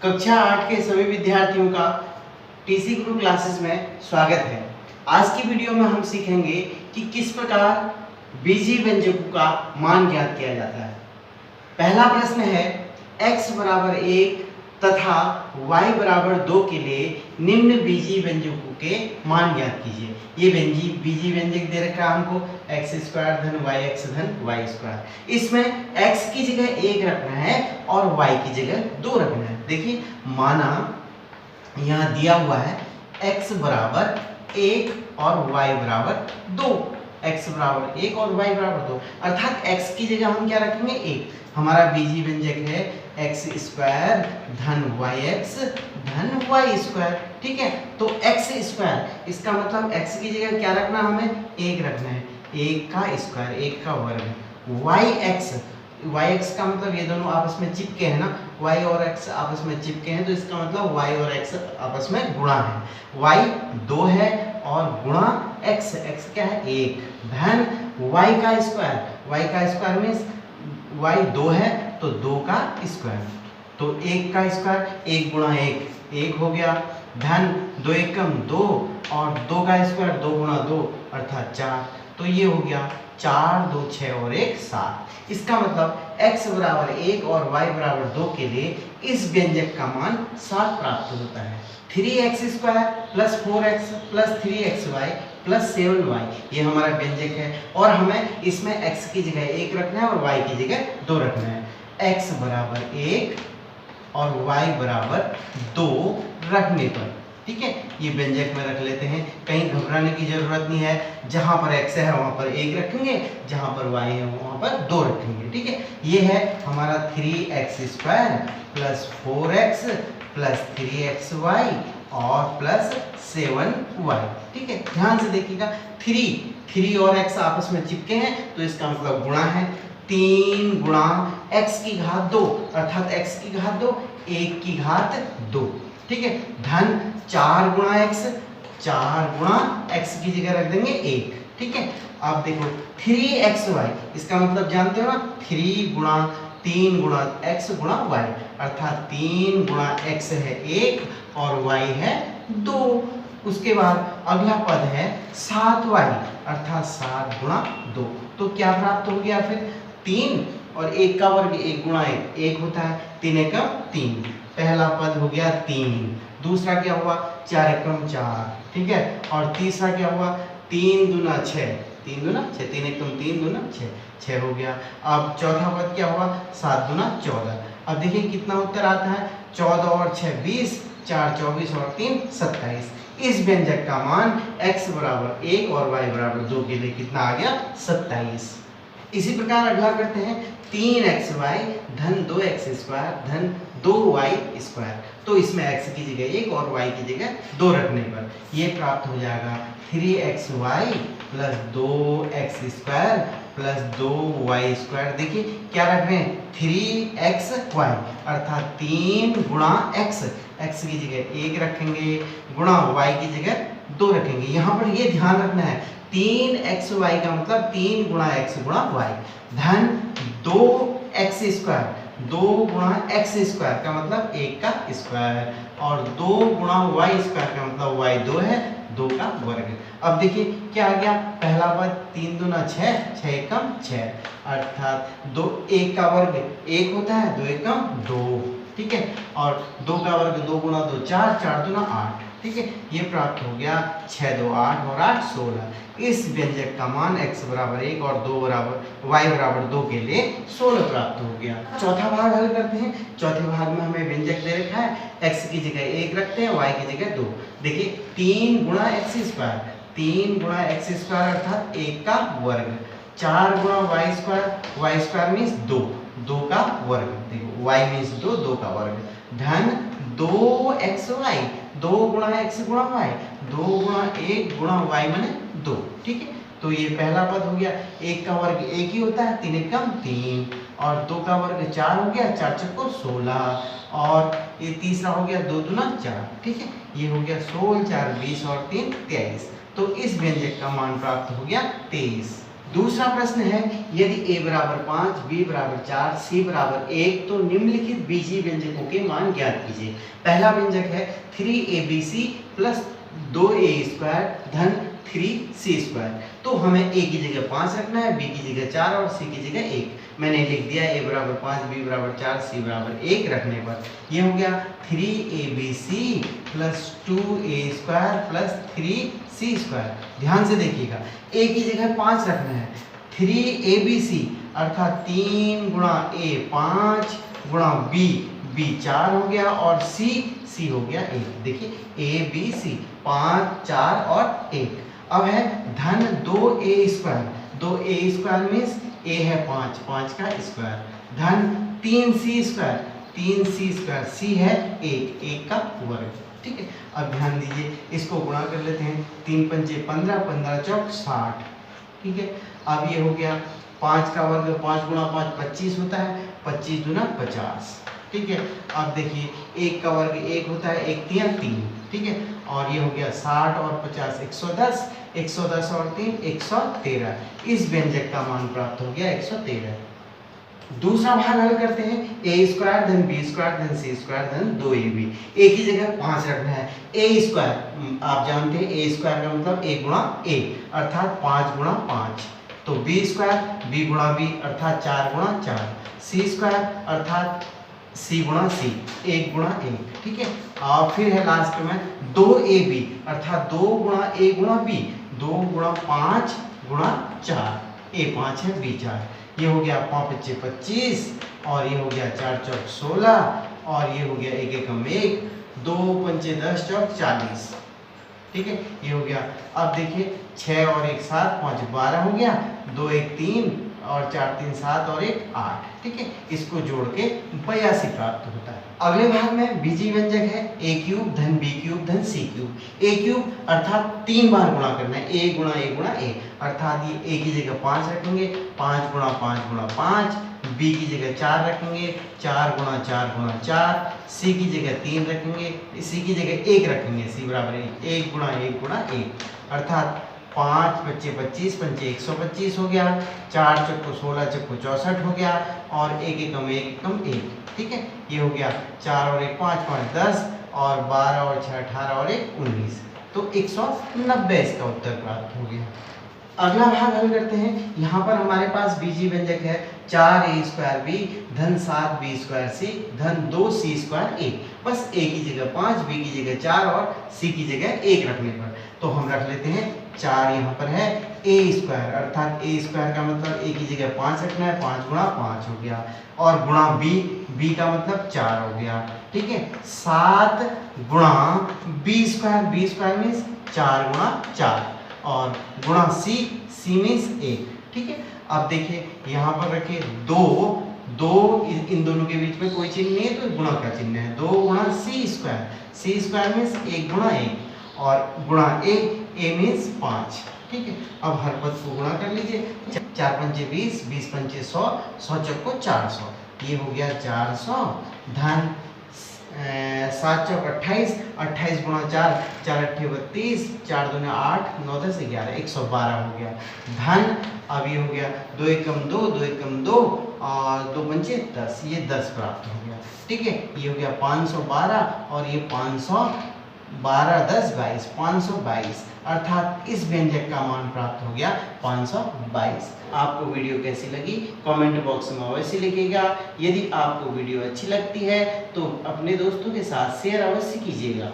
कक्षा 8 के सभी विद्यार्थियों का टीसी गुरु क्लासेस में स्वागत है। आज की वीडियो में हम सीखेंगे कि किस प्रकार बीजीय व्यंजकों का मान ज्ञात किया जाता है। पहला प्रश्न है x बराबर 1 तथा y बराबर 2 के लिए निम्न बीजीय व्यंजकों के मान ज्ञात कीजिए। ये बीजीय व्यंजक दे रखा है हमको x स्क्वायर धन yx धन y स्क्वायर। इसमें x की जगह 1 रखना है और y की जगह 2 रखना है। देखिए माना यहाँ दिया हुआ है x बराबर 1 और y बराबर 2। x बराबर 1 और y बराबर 2 अर्थात x की जगह हम क्या रखेंगे 1। हमारा बीजीय व्यंजक है x स्क्वायर धन yx धन y स्क्वायर। ठीक है, तो x स्क्वायर इसका मतलब x की जगह क्या रखना हमें 1 रखना है, 1 का स्क्वायर 1 का वर्ग। yx का मतलब ये दोनों आपस में चिपके हैं ना, y और x आपस में चिपके हैं तो इसका मतलब y और x आपस में गुणा है। y 2 है और गुणा x क्या है 1 धन y का स्क्वायर मीन्स y 2 है तो 2 का स्क्वायर, तो 1 का स्क्वायर 1 गुणा 1 1 हो गया धन 2 एकम 2 और 2 का स्क्वायर 2 गुणा 2 अर्थात 4, तो ये हो गया 4 2 6 और 1 7। इसका मतलब x बराबर 1 और y बराबर 2 के लिए इस व्यंजक का मान 7 प्राप्त होता है। 3x square plus 4x plus 3xy plus 7y ये हमारा व्यंजक है और हमें इसमें x की जगह 1 रखना है और y की जगह 2 रखना है। x बराबर 1 और y बराबर 2 रखने पर, ठीक है, ये व्यंजक में रख लेते हैं, कहीं घबराने की जरूरत नहीं है। जहां पर x है वहां पर 1 रखेंगे, जहां पर y है वहां पर 2 रखेंगे। ठीक है, ये है हमारा 3x square plus 4x plus 3xy और प्लस 7y। ठीक है, ध्यान से देखिएगा 3 और x आपस में चिपके हैं तो इसका मतलब गुणा है। 3 गुणा x की घात 2 अर्थात x की घात 2 1 की घात 2। ठीक है, धन 4 गुणा x की जगह रख देंगे 1। ठीक है, अब देखो 3xy इसका मतलब जानते हो ना 3 गुणा 3 गुणा x गुणा y अर्थात 3 गुणा x है 1 और y है 2। उसके बाद अगला पद है 7y अर्थात 7 गुणा 2, तो क्या प्राप्त हो गया फिर 3 और 1 का वर्ग 1 गुणा 1 होता है, 3 एकम 3। पहला पद हो गया 3, दूसरा क्या हुआ 4 एकम 4। ठीक है, और तीसरा क्या हुआ 3 दूना 6 3 दूना 6 3 एकम 3 दूना 6 हो गया। अब चौथा पद क्या हुआ 7 दूना 14। अब देखिए कितना उत्तर आता है 14 और 6 20, 4 24 और 3 27। इस व्यंजक का मान x बराबर 1 और y बराबर 2 के लिए कितना आ गया 27। इसी प्रकार अगला करते हैं 3xy धन 2x स्क्वायर धन 2y स्क्वायर, तो इसमें x की जगह 1 और y की जगह 2 रखने पर ये प्राप्त हो जाएगा 3xy plus 2x square plus 2y square. देखिए क्या रख रहे हैं 3xy अर्थात 3 गुणा x की जगह 1 रखेंगे गुणा y की जगह 2 रखेंगे। यहाँ पर ये ध्यान रखना है 3xy का मतलब 3 गुणा x गुणा y धन 2x स्क्वायर 2 गुणा x स्क्वायर का मतलब 1 का स्क्वायर और 2 गुणा y स्क्वायर का मतलब y 2 है 2 का वर्ग। अब देखिए क्या आ गया पहला पद 3 दूना 6 6 एकम 6 अर्थात 2 1 का वर्ग 1 होता है 2 एकम 2। ठीक है, और 2 का वर्ग 2 गुणा 2 4 4 दूना 8। ठीक है, ये प्राप्त हो गया 6 2 8 और 8 16। इस व्यंजक का मान x बराबर 1 और y बराबर 2 के लिए 16 प्राप्त हो गया। चौथा भाग हल करते हैं। चौथे भाग में हमें व्यंजक दे रखा है x की जगह 1 रखते हैं y की जगह 2। देखिए 3 गुणा x स्क्वायर अर्थात 1 का वर्ग, 4 गुणा y स्क्वायर मीन्स 2 का वर्ग। देखो y मीन्स 2 का वर्ग धन 2xy 2 गुणा x गुणा y 2 गुणा 1 गुणा y माने 2। ठीक है, तो ये पहला पद हो गया 1 का वर्ग 1 ही होता है 3 एकम 3 और 2 का वर्ग 4 हो गया 4 चौको 16 और ये तीसरा हो गया 2 दूना 4। ठीक है, ये हो गया 16 4 20 और 3 23, तो इस व्यंजक का मान प्राप्त हो गया 23। दूसरा प्रश्न है, यदि a बराबर 5, b बराबर 4, c बराबर 1 तो निम्नलिखित बीजीय व्यंजकों के मान ज्ञात कीजिए। पहला व्यंजक है 3abc प्लस 2a स्क्वायर धन 3c²। तो हमें a की जगह 5 रखना है, b की जगह 4 और c की जगह 1। मैंने लिख दिया a बराबर 5, b बराबर 4, c बराबर 1 रखने पर ये हो गया 3abc plus 2a square plus 3c²। ध्यान से देखिएगा, a की जगह 5 रखना है, 3abc अर्थात 3 गुणा a 5 गुणा b 4 हो गया और c हो गया 1। देखिए a b c 5 4 और 1। अब है धन 2a square, 2a square means a है 5, 5 का स्क्वायर, धन 3c square, 3c square, c है 1, 1 का वर्ग। ठीक है, अब ध्यान दीजिए, इसको गुणा कर लेते हैं, 3 पंचे 15, 15 चौक 60। ठीक है, अब ये हो गया 5 का वर्ग, 5 गुणा 5 25 होता है, 25 दूना 50। ठीक है, अब देखिए 1 का वर्ग 1 होता है, 1 तिया 3। ठीक है, और ये हो गया 60 और 50 110, 110 और 3 113। इस व्यंजक का मान प्राप्त हो गया 113। दूसरा भाग हल करते हैं, a स्क्वायर धन b स्क्वायर धन c स्क्वायर धन 2ab। a की जगह 5 रखना है, a स्क्वायर आप जानते हैं a स्क्वायर का मतलब a गुणा a अर्थात 5 गुणा 5। तो b स्क्वायर b गुणा b अर्थात 4 गुणा 4, c स्क्वायर अर्थात c गुणा c 1 गुणा 1। ठीक है, और फिर है लास्ट में 2ab अर्थात 2 गुणा a गुणा b, 2 गुणा 5 गुणा 4, a 5 है b 4। ये हो गया 5 पच्चे 25 और ये हो गया 4 चौक 16 और ये हो गया 1 एकम 1, 2 पंचे 10 चौक 40। ठीक है, ये हो गया। अब देखिए 6 और 1 7, 5 12 हो गया, 2 1 3 और 4 3 7 और 1 8। ठीक है, इसको जोड़ के 82 प्राप्त होता है। अगले भाग में बीजीय व्यंजक है a क्यूब धन b क्यूब धन c क्यूब। a क्यूब अर्थात 3 बार गुणा करना है, a गुणा a गुणा a अर्थात ये a की जगह 5 रखेंगे, 5 गुणा 5 गुणा 5, b की जगह 4 रखेंगे, 4 गुणा 4 गुणा 4, c की जगह 3 रखेंगे, c की जगह 1 रखेंगे, c बराबर 1 गुणा 1 गुणा 1 अर्थात 5 पच्चे 25 पंचे 125 हो गया, 4 चक्को 16 चक्को 64 हो गया और 1 एकम 1 एकम 1। ठीक है, ये हो गया 4 और 1 5 5 10 और 12 और 6 18 और 1 19। तो 190 इसका उत्तर प्राप्त हो गया। अगला भाग हल करते हैं। यहाँ पर हमारे पास बीजीय व्यंजक है 4a स्क्वायर b धन 7b स्क्वायर c धन 2c स्क्वायर a। बस a की जगह 5, b की जगह 4 और c की जगह 1 रखने पर तो हम रख लेते हैं 4। यहाँ पर है a स्क्वायर अर्थात a स्क्वायर का मतलब a की जगह 5 रखना है, 5 गुणा 5 हो गया और गुणा b का मतलब 4 हो गया। ठीक है, 7 गुणा b स्क्वायर मीन्स 4 गुणा 4 और गुणा c मीन्स 1। ठीक है, अब देखिए यहाँ पर रखिए 2 इन दोनों के बीच में कोई चिन्ह नहीं है तो गुणा का चिन्ह है, 2 गुणा c स्क्वायर मीन्स 1 गुणा 1 और गुणा a मीन्स 5। ठीक है, अब हर पद को गुणा कर लीजिए, 4 पंचे 20, 20 पंचे 100, 100 चौको 400, ये हो गया 400 धन 7 चौक 28, 28 गुणा 4, 4 अट्ठे 32, 4 दूने 8, 9 10 11, 112 हो गया धन। अब ये हो गया 2 एकम 2, 2 एकम 2 और 2 पंचे 10, ये 10 प्राप्त हो गया। ठीक है, ये हो गया 512 और ये 512 10 22, 522 अर्थात इस व्यंजक का मान प्राप्त हो गया 522। आपको वीडियो कैसी लगी कमेंट बॉक्स में अवश्य लिखिएगा। यदि आपको वीडियो अच्छी लगती है तो अपने दोस्तों के साथ शेयर अवश्य कीजिएगा।